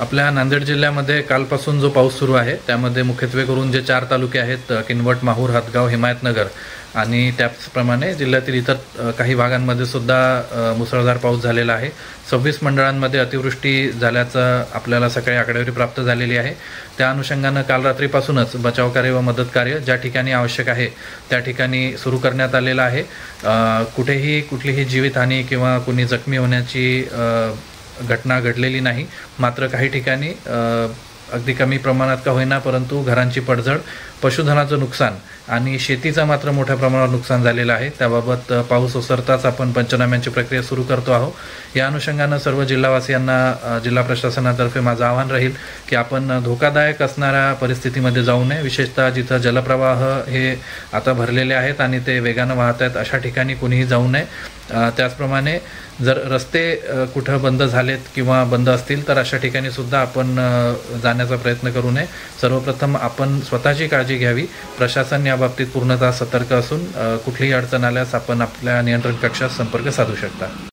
आपल्या नांदेड जिल्ह्यामध्ये कालपासून जो पाऊस सुरू आहे त्यामध्ये मुख्यत्वे करून जे 4 तालुके आहेत किनवट, माहूर, हदगाव, हिमायतनगर आणि त्याचप्रमाणे जिल्ह्यातील इतर काही भागांमध्ये सुद्धा मुसळधार पाऊस झालेला आहे। 26 मंडळांमध्ये अतिवृष्टी झाल्याचं आपल्याला सकाळी आकडेवारी प्राप्त झालेली आहे। त्या अनुषंगाने काल रात्रीपासूनच बचावकार्य व मदत कार्य ज्या ठिकाणी आवश्यक आहे त्या ठिकाणी सुरू करण्यात आलेलं आहे। कुठेही कुठलीही जीवितहानी किंवा कुणी जखमी होण्याची घटना घडलेली नाही। मात्र काही ठिकाणी अगदी कमी प्रमाणात का होईना परंतु घरांची पडझड, पशुधनाचं नुकसान आणि शेतीचं मात्र मोठ्या प्रमाणावर नुकसान झालेलं आहे। त्याबाबत पाऊस ओसरताच आपण पंचनाम्यांची प्रक्रिया सुरू करतो आहोत। या अनुषंगाने सर्व जिल्हावासियांना जिल्हा प्रशासनातर्फे माझं आवाहन राहील की आपण धोकादायक असणाऱ्या परिस्थितीमध्ये जाऊ नये। विशेषतः जिथं जलप्रवाह हे आता भरलेले आहेत आणि ते वेगाने वाहत आहेत अशा ठिकाणी कुणीही जाऊ नये। त्याचप्रमाणे जर रस्ते कुठं बंद झालेत किंवा बंद असतील तर अशा ठिकाणी सुद्धा आपण जाण्याचा प्रयत्न करू नये। सर्वप्रथम आपण स्वतःची काळजी घ्यावी। प्रशासन या बाबतीत पूर्णतः सतर्क असून कुठलीही अडचण आल्यास आपण आपल्या नियंत्रण कक्षात संपर्क साधू शकता।